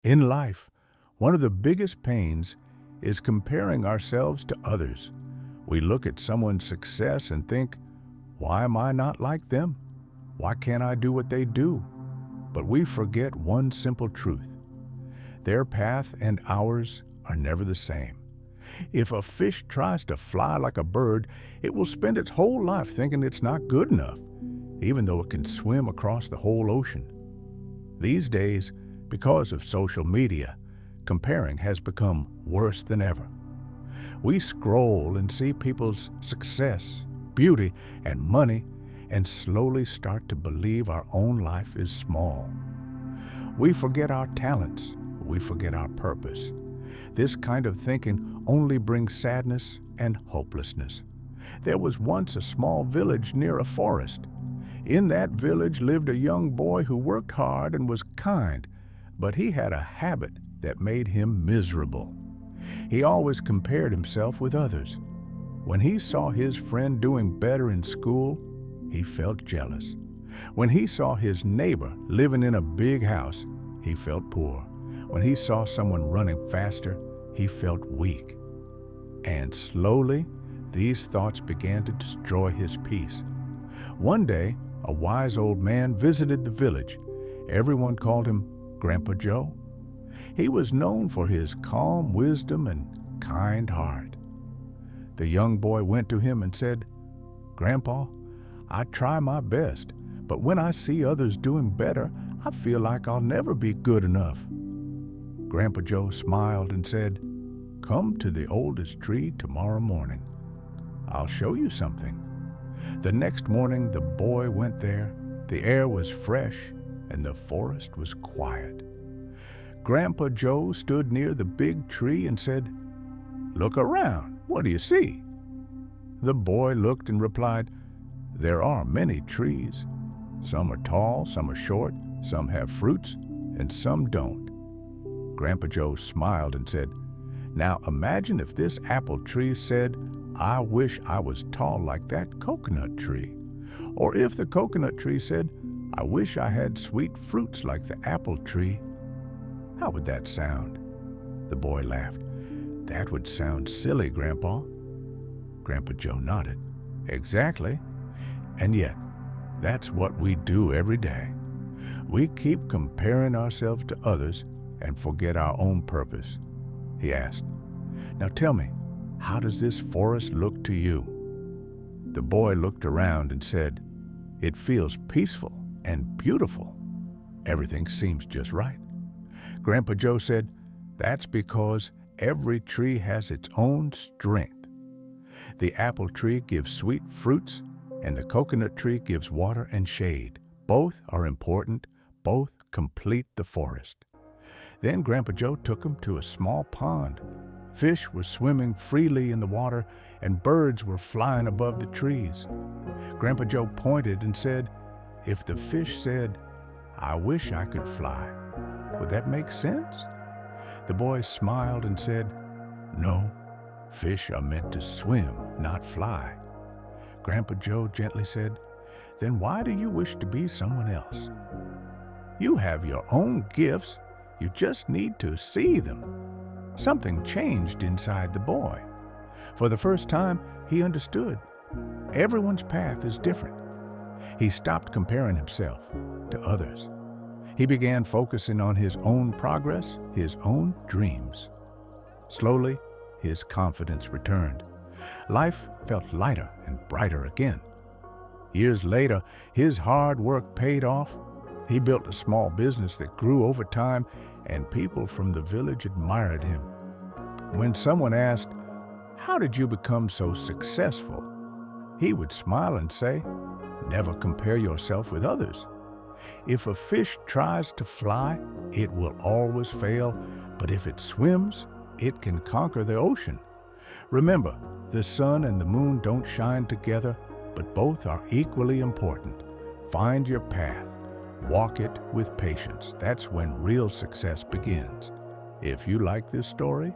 In life, one of the biggest pains is comparing ourselves to others. We look at someone's success and think, why am I not like them? Why can't I do what they do? But we forget one simple truth. Their path and ours are never the same. If a fish tries to fly like a bird, it will spend its whole life thinking it's not good enough, even though it can swim across the whole ocean. These days, because of social media, comparing has become worse than ever. We scroll and see people's success, beauty, and money, and slowly start to believe our own life is small. We forget our talents. We forget our purpose. This kind of thinking only brings sadness and hopelessness. There was once a small village near a forest. In that village lived a young boy who worked hard and was kind, but he had a habit that made him miserable. He always compared himself with others. When he saw his friend doing better in school, he felt jealous. When he saw his neighbor living in a big house, he felt poor. When he saw someone running faster, he felt weak. And slowly, these thoughts began to destroy his peace. One day, a wise old man visited the village. Everyone called him Grandpa Joe. He was known for his calm wisdom and kind heart. The young boy went to him and said, "Grandpa, I try my best, but when I see others doing better, I feel like I'll never be good enough." Grandpa Joe smiled and said, "Come to the oldest tree tomorrow morning. I'll show you something." The next morning, the boy went there. The air was fresh and the forest was quiet. Grandpa Joe stood near the big tree and said, "Look around. What do you see?" The boy looked and replied, "There are many trees. Some are tall, some are short, some have fruits, and some don't." Grandpa Joe smiled and said, "Now imagine if this apple tree said, 'I wish I was tall like that coconut tree.' Or if the coconut tree said, 'I wish I had sweet fruits like the apple tree.' How would that sound?" The boy laughed. "That would sound silly, Grandpa." Grandpa Joe nodded. "Exactly. And yet, that's what we do every day. We keep comparing ourselves to others and forget our own purpose." He asked, "Now tell me, how does this forest look to you?" The boy looked around and said, "It feels peaceful and beautiful. Everything seems just right." Grandpa Joe said, "That's because every tree has its own strength. The apple tree gives sweet fruits, and the coconut tree gives water and shade. Both are important. Both complete the forest." Then Grandpa Joe took him to a small pond. Fish were swimming freely in the water, and birds were flying above the trees. Grandpa Joe pointed and said, "If the fish said, 'I wish I could fly,' would that make sense?" The boy smiled and said, "No, fish are meant to swim, not fly." Grandpa Joe gently said, "Then why do you wish to be someone else? You have your own gifts. You just need to see them." Something changed inside the boy. For the first time, he understood. Everyone's path is different. He stopped comparing himself to others. He began focusing on his own progress, his own dreams. Slowly, his confidence returned. Life felt lighter and brighter again. Years later, his hard work paid off. He built a small business that grew over time, and people from the village admired him. When someone asked, "How did you become so successful?" he would smile and say, "Never compare yourself with others. If a fish tries to fly, it will always fail, but if it swims, it can conquer the ocean." Remember, the sun and the moon don't shine together, but both are equally important. Find your path. Walk it with patience. That's when real success begins. If you like this story,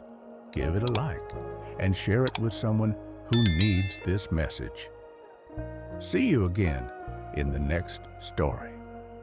give it a like and share it with someone who needs this message. See you again in the next story.